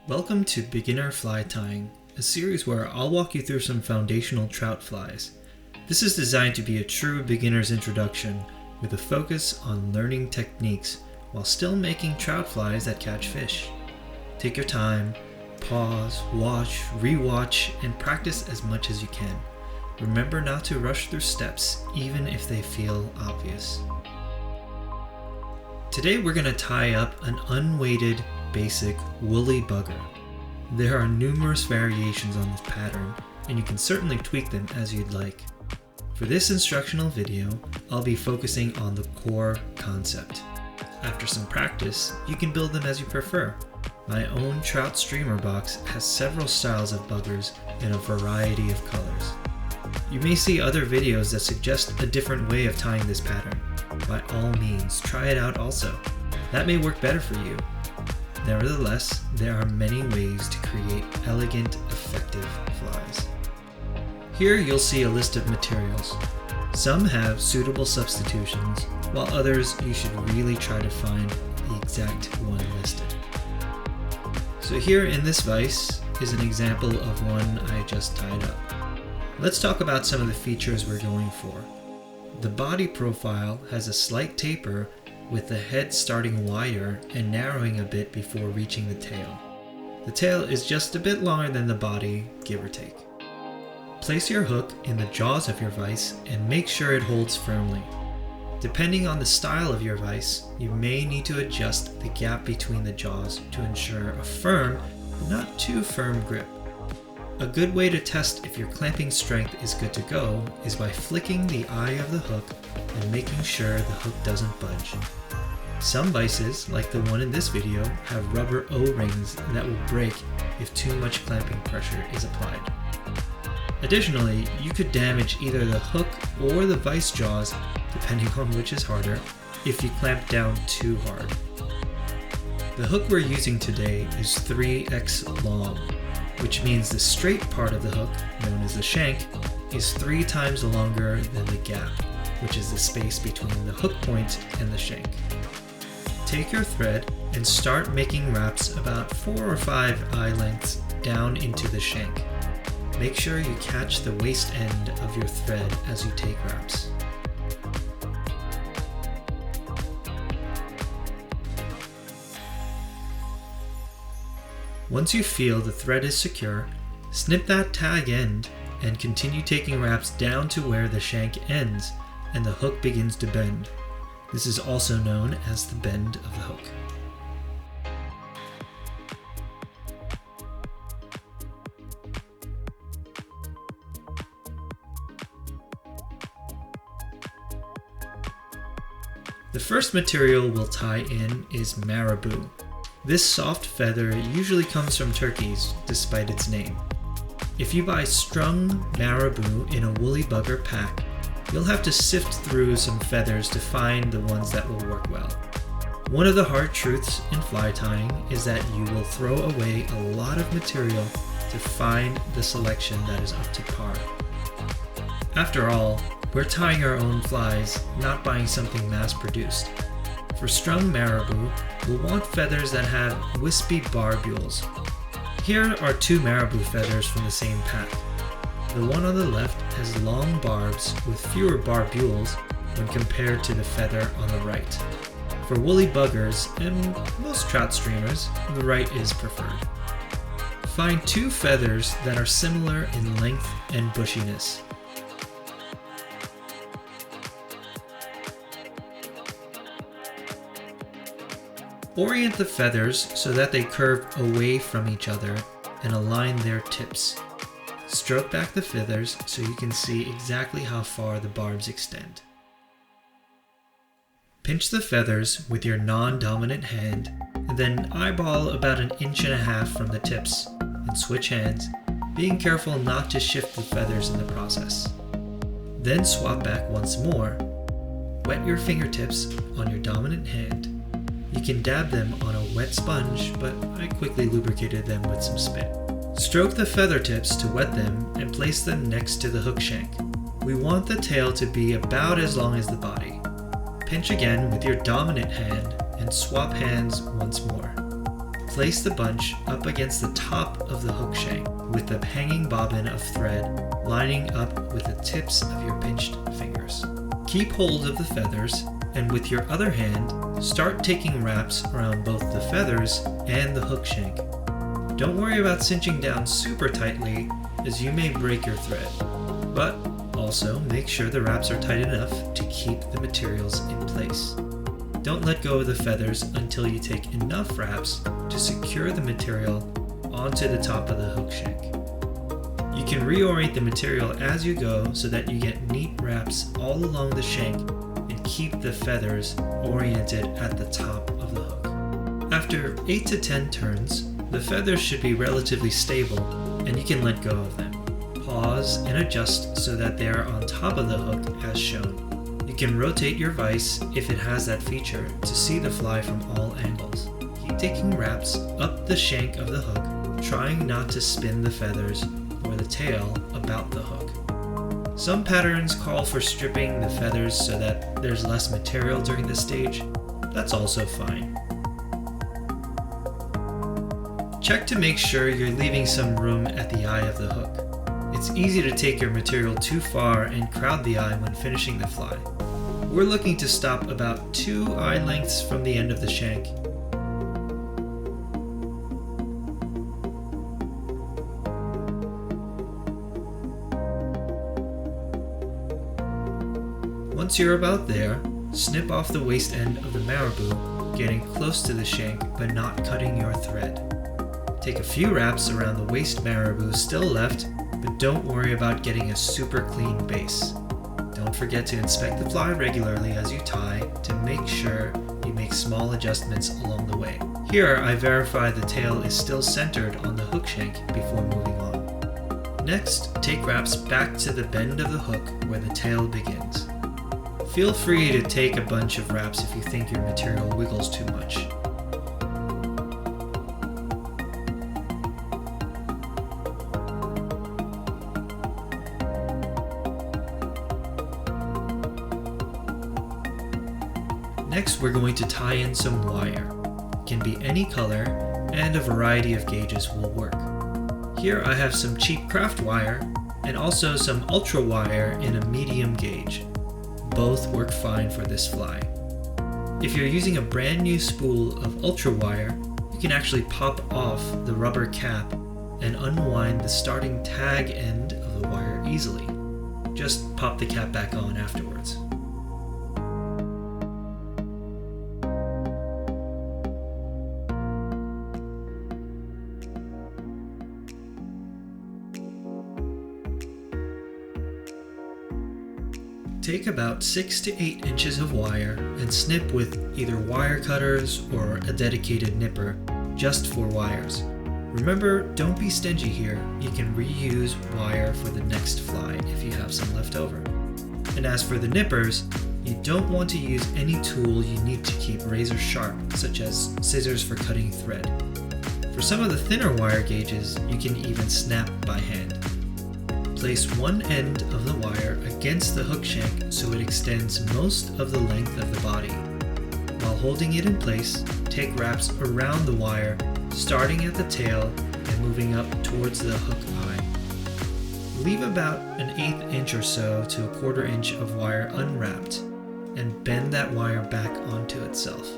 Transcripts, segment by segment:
Welcome to Beginner Fly Tying, a series where I'll walk you through some foundational trout flies. This is designed to be a true beginner's introduction with a focus on learning techniques while still making trout flies that catch fish. Take your time, pause, watch, rewatch, and practice as much as you can. Remember not to rush through steps even if they feel obvious. Today we're going to tie up an unweighted basic woolly bugger. There are numerous variations on this pattern, and you can certainly tweak them as you'd like. For this instructional video, I'll be focusing on the core concept. After some practice, you can build them as you prefer. My own trout streamer box has several styles of buggers in a variety of colors. You may see other videos that suggest a different way of tying this pattern. By all means, try it out also. That may work better for you. Nevertheless, there are many ways to create elegant, effective flies. Here you'll see a list of materials. Some have suitable substitutions, while others you should really try to find the exact one listed. So here in this vise is an example of one I just tied up. Let's talk about some of the features we're going for. The body profile has a slight taper with the head starting wider and narrowing a bit before reaching the tail. The tail is just a bit longer than the body, give or take. Place your hook in the jaws of your vise and make sure it holds firmly. Depending on the style of your vise, you may need to adjust the gap between the jaws to ensure a firm, but not too firm grip. A good way to test if your clamping strength is good to go is by flicking the eye of the hook and making sure the hook doesn't budge. Some vices, like the one in this video, have rubber O-rings that will break if too much clamping pressure is applied. Additionally, you could damage either the hook or the vise jaws, depending on which is harder, if you clamp down too hard. The hook we're using today is 3x long, which means the straight part of the hook, known as the shank, is 3 times longer than the gap, which is the space between the hook point and the shank. Take your thread and start making wraps about 4 or 5 eye lengths down into the shank. Make sure you catch the waist end of your thread as you take wraps. Once you feel the thread is secure, snip that tag end and continue taking wraps down to where the shank ends and the hook begins to bend. This is also known as the bend of the hook. The first material we'll tie in is marabou. This soft feather usually comes from turkeys, despite its name. If you buy strung marabou in a woolly bugger pack, you'll have to sift through some feathers to find the ones that will work well. One of the hard truths in fly tying is that you will throw away a lot of material to find the selection that is up to par. After all, we're tying our own flies, not buying something mass-produced. For strung marabou, we'll want feathers that have wispy barbules. Here are 2 marabou feathers from the same pack. The one on the left has long barbs with fewer barbules when compared to the feather on the right. For woolly buggers and most trout streamers, the right is preferred. Find 2 feathers that are similar in length and bushiness. Orient the feathers so that they curve away from each other and align their tips. Stroke back the feathers so you can see exactly how far the barbs extend. Pinch the feathers with your non-dominant hand and then eyeball about 1.5 inches from the tips and switch hands, being careful not to shift the feathers in the process. Then swap back once more. Wet your fingertips on your dominant hand. You can dab them on a wet sponge, but I quickly lubricated them with some spit. Stroke the feather tips to wet them and place them next to the hook shank. We want the tail to be about as long as the body. Pinch again with your dominant hand and swap hands once more. Place the bunch up against the top of the hook shank with the hanging bobbin of thread lining up with the tips of your pinched fingers. Keep hold of the feathers, and with your other hand, start taking wraps around both the feathers and the hook shank. Don't worry about cinching down super tightly, as you may break your thread, but also make sure the wraps are tight enough to keep the materials in place. Don't let go of the feathers until you take enough wraps to secure the material onto the top of the hook shank. You can reorient the material as you go so that you get neat wraps all along the shank and keep the feathers oriented at the top of the hook. After 8 to 10 turns, the feathers should be relatively stable and you can let go of them. Pause and adjust so that they are on top of the hook as shown. You can rotate your vise if it has that feature to see the fly from all angles. Keep taking wraps up the shank of the hook, trying not to spin the feathers or the tail about the hook. Some patterns call for stripping the feathers so that there's less material during this stage. That's also fine. Check to make sure you're leaving some room at the eye of the hook. It's easy to take your material too far and crowd the eye when finishing the fly. We're looking to stop about 2 eye lengths from the end of the shank. Once you're about there, snip off the waist end of the marabou, getting close to the shank but not cutting your thread. Take a few wraps around the waist marabou still left, but don't worry about getting a super clean base. Don't forget to inspect the fly regularly as you tie to make sure you make small adjustments along the way. Here I verify the tail is still centered on the hook shank before moving on. Next, take wraps back to the bend of the hook where the tail begins. Feel free to take a bunch of wraps if you think your material wiggles too much. Next, we're going to tie in some wire. It can be any color, and a variety of gauges will work. Here I have some cheap craft wire, and also some ultra wire in a medium gauge. Both work fine for this fly. If you're using a brand new spool of ultra wire, you can actually pop off the rubber cap and unwind the starting tag end of the wire easily. Just pop the cap back on afterwards. Take about 6 to 8 inches of wire and snip with either wire cutters or a dedicated nipper just for wires. Remember, don't be stingy here. You can reuse wire for the next fly if you have some left over. And as for the nippers, you don't want to use any tool you need to keep razor sharp, such as scissors for cutting thread. For some of the thinner wire gauges, you can even snap by hand. Place one end of the wire against the hook shank so it extends most of the length of the body. While holding it in place, take wraps around the wire, starting at the tail and moving up towards the hook eye. Leave about an 1/8 inch or so to a 1/4 inch of wire unwrapped, and bend that wire back onto itself.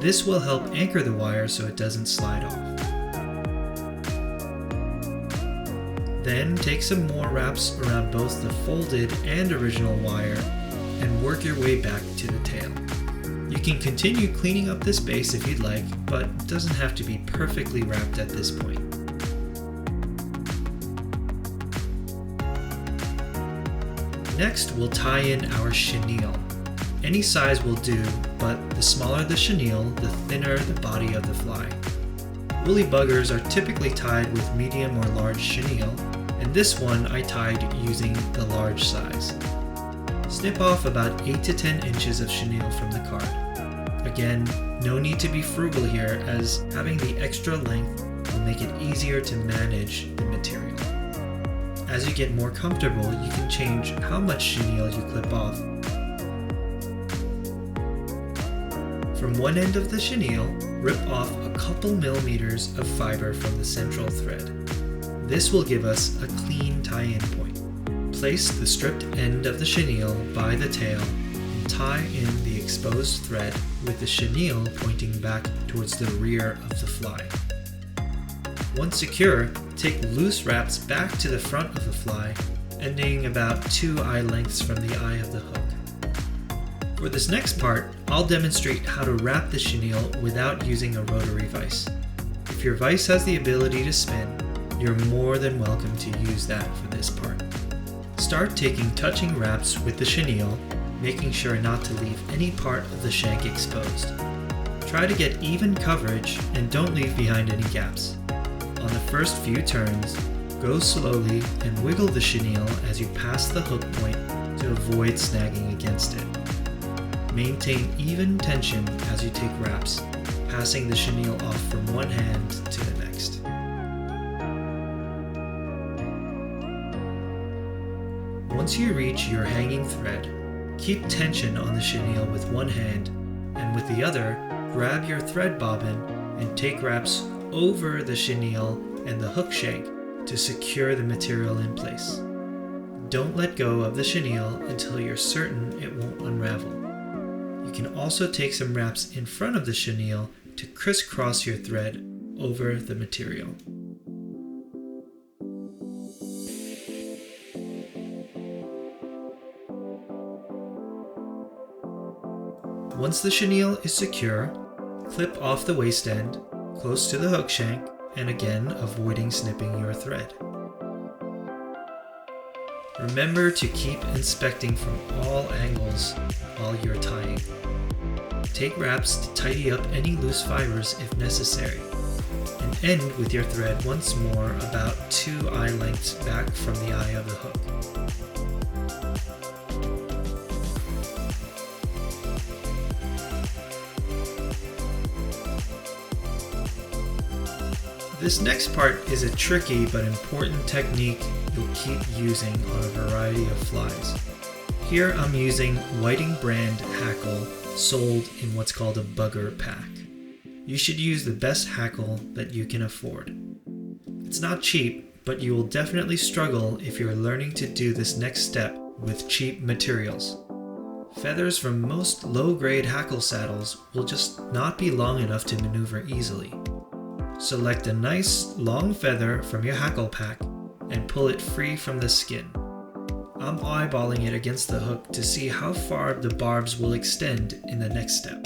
This will help anchor the wire so it doesn't slide off. Then take some more wraps around both the folded and original wire and work your way back to the tail. You can continue cleaning up this base if you'd like, but it doesn't have to be perfectly wrapped at this point. Next, we'll tie in our chenille. Any size will do, but the smaller the chenille, the thinner the body of the fly. Woolly buggers are typically tied with medium or large chenille, and this one I tied using the large size. Snip off about 8 to 10 inches of chenille from the card. Again, no need to be frugal here, as having the extra length will make it easier to manage the material. As you get more comfortable, you can change how much chenille you clip off. From one end of the chenille, rip off a couple millimeters of fiber from the central thread. This will give us a clean tie-in point. Place the stripped end of the chenille by the tail and tie in the exposed thread with the chenille pointing back towards the rear of the fly. Once secure, take loose wraps back to the front of the fly, ending about 2 eye lengths from the eye of the hook. For this next part, I'll demonstrate how to wrap the chenille without using a rotary vise. If your vise has the ability to spin, you're more than welcome to use that for this part. Start taking touching wraps with the chenille, making sure not to leave any part of the shank exposed. Try to get even coverage and don't leave behind any gaps. On the first few turns, go slowly and wiggle the chenille as you pass the hook point to avoid snagging against it. Maintain even tension as you take wraps, passing the chenille off from one hand to the next. Once you reach your hanging thread, keep tension on the chenille with one hand, and with the other, grab your thread bobbin and take wraps over the chenille and the hook shank to secure the material in place. Don't let go of the chenille until you're certain it won't unravel. You can also take some wraps in front of the chenille to crisscross your thread over the material. Once the chenille is secure, clip off the waist end, close to the hook shank, and again avoiding snipping your thread. Remember to keep inspecting from all angles while you're tying. Take wraps to tidy up any loose fibers if necessary, and end with your thread once more about 2 eye lengths back from the eye of the hook. This next part is a tricky but important technique you'll keep using on a variety of flies. Here I'm using Whiting brand Hackle, sold in what's called a bugger pack. You should use the best Hackle that you can afford. It's not cheap, but you will definitely struggle if you're learning to do this next step with cheap materials. Feathers from most low-grade Hackle saddles will just not be long enough to maneuver easily. Select a nice long feather from your Hackle pack and pull it free from the skin. I'm eyeballing it against the hook to see how far the barbs will extend in the next step.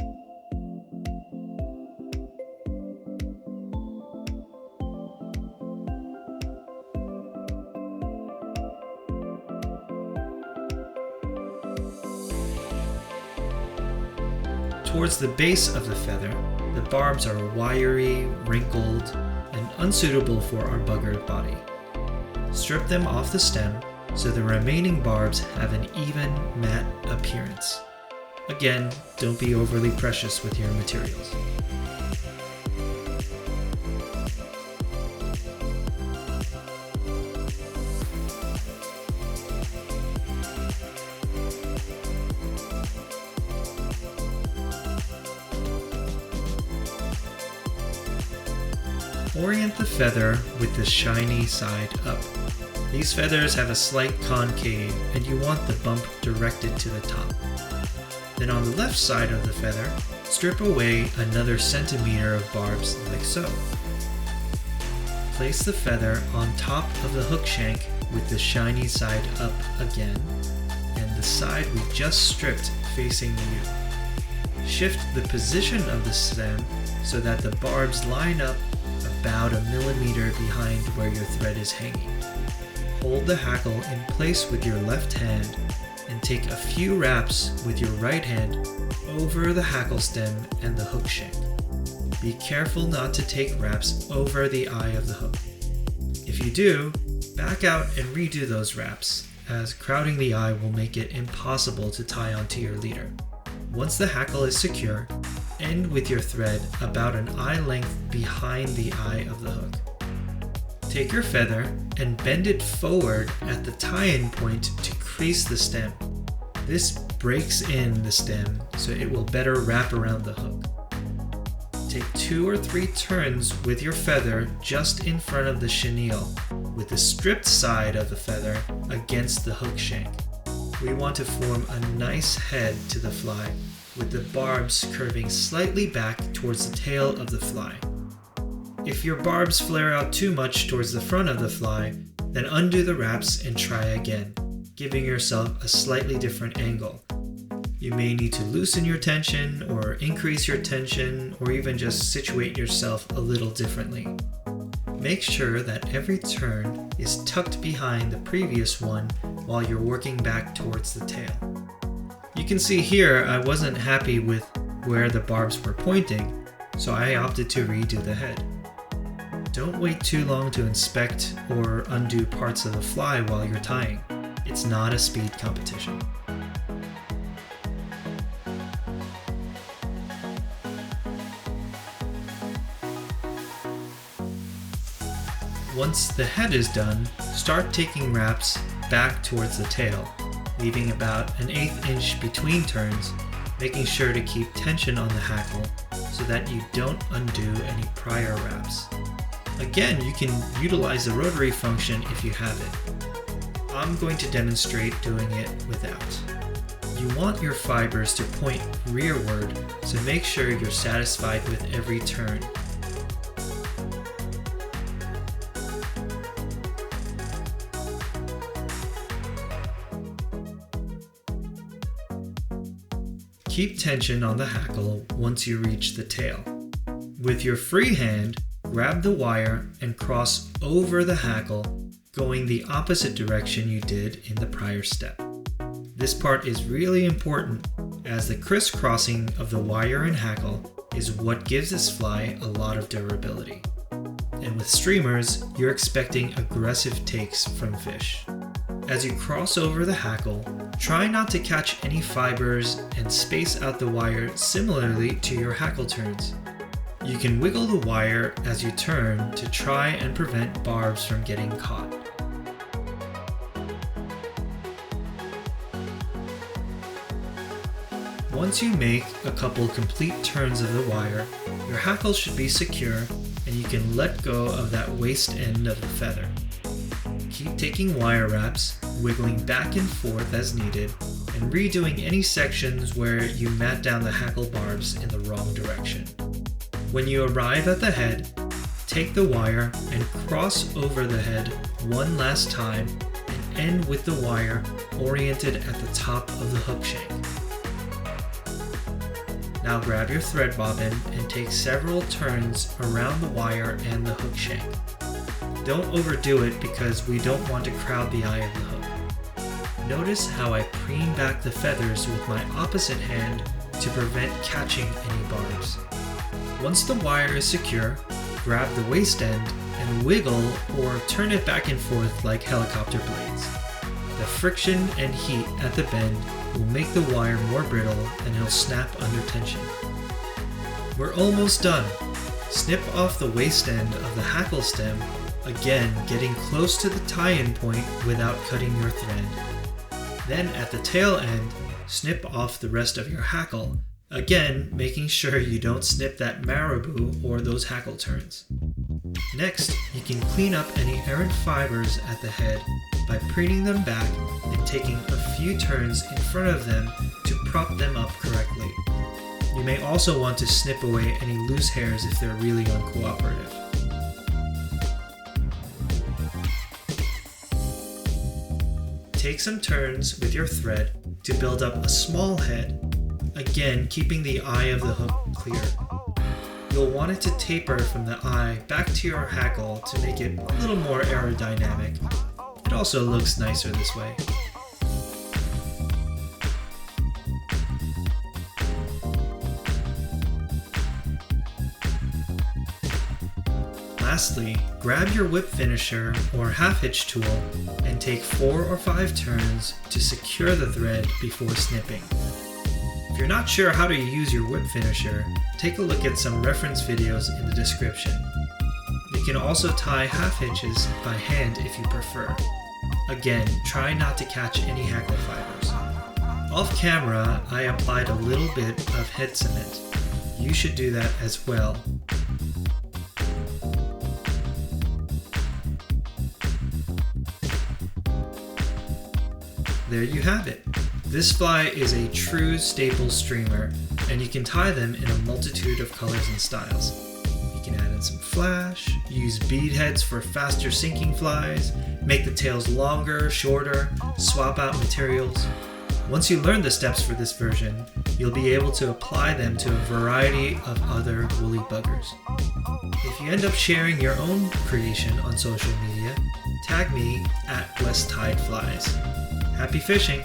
Towards the base of the feather, the barbs are wiry, wrinkled, and unsuitable for our bugger body. Strip them off the stem so the remaining barbs have an even, matte appearance. Again, don't be overly precious with your materials. Orient the feather with the shiny side up. These feathers have a slight concave and you want the bump directed to the top. Then on the left side of the feather, strip away another centimeter of barbs like so. Place the feather on top of the hook shank with the shiny side up again, and the side we just stripped facing you. Shift the position of the stem so that the barbs line up about 1 millimeter behind where your thread is hanging. Hold the hackle in place with your left hand and take a few wraps with your right hand over the hackle stem and the hook shank. Be careful not to take wraps over the eye of the hook. If you do, back out and redo those wraps, as crowding the eye will make it impossible to tie onto your leader. Once the hackle is secure, end with your thread about an eye length behind the eye of the hook. Take your feather and bend it forward at the tie-in point to crease the stem. This breaks in the stem so it will better wrap around the hook. Take 2 or 3 turns with your feather just in front of the chenille, with the stripped side of the feather against the hook shank. We want to form a nice head to the fly, with the barbs curving slightly back towards the tail of the fly. If your barbs flare out too much towards the front of the fly, then undo the wraps and try again, giving yourself a slightly different angle. You may need to loosen your tension or increase your tension or even just situate yourself a little differently. Make sure that every turn is tucked behind the previous one while you're working back towards the tail. You can see here I wasn't happy with where the barbs were pointing, so I opted to redo the head. Don't wait too long to inspect or undo parts of the fly while you're tying. It's not a speed competition. Once the head is done, start taking wraps back towards the tail, leaving about 1/8 inch between turns, making sure to keep tension on the hackle so that you don't undo any prior wraps. Again, you can utilize the rotary function if you have it. I'm going to demonstrate doing it without. You want your fibers to point rearward, so make sure you're satisfied with every turn. Keep tension on the hackle once you reach the tail. With your free hand, grab the wire and cross over the hackle, going the opposite direction you did in the prior step. This part is really important, as the crisscrossing of the wire and hackle is what gives this fly a lot of durability. And with streamers, you're expecting aggressive takes from fish. As you cross over the hackle, try not to catch any fibers and space out the wire similarly to your hackle turns. You can wiggle the wire as you turn to try and prevent barbs from getting caught. Once you make a couple complete turns of the wire, your hackle should be secure and you can let go of that waist end of the feather. Keep taking wire wraps, wiggling back and forth as needed, and redoing any sections where you mat down the hackle barbs in the wrong direction. When you arrive at the head, take the wire and cross over the head one last time and end with the wire oriented at the top of the hook shank. Now grab your thread bobbin and take several turns around the wire and the hook shank. Don't overdo it because we don't want to crowd the eye of the hook. Notice how I preen back the feathers with my opposite hand to prevent catching any barbs. Once the wire is secure, grab the waist end and wiggle or turn it back and forth like helicopter blades. The friction and heat at the bend will make the wire more brittle and it'll snap under tension. We're almost done. Snip off the waist end of the hackle stem, again getting close to the tie-in point without cutting your thread. Then at the tail end, snip off the rest of your hackle, again making sure you don't snip that marabou or those hackle turns. Next, you can clean up any errant fibers at the head by preening them back and taking a few turns in front of them to prop them up correctly. You may also want to snip away any loose hairs if they're really uncooperative. Take some turns with your thread to build up a small head, again keeping the eye of the hook clear. You'll want it to taper from the eye back to your hackle to make it a little more aerodynamic. It also looks nicer this way. Lastly, grab your whip finisher or half hitch tool and take 4 or 5 turns to secure the thread before snipping. If you're not sure how to use your whip finisher, take a look at some reference videos in the description. You can also tie half hitches by hand if you prefer. Again, try not to catch any hackle fibers. Off camera, I applied a little bit of head cement. you should do that as well. There you have it. This fly is a true staple streamer, and you can tie them in a multitude of colors and styles. You can add in some flash, use bead heads for faster sinking flies, make the tails longer, shorter, swap out materials. Once you learn the steps for this version, you'll be able to apply them to a variety of other woolly buggers. If you end up sharing your own creation on social media, tag me at West Tide Flies. Happy fishing!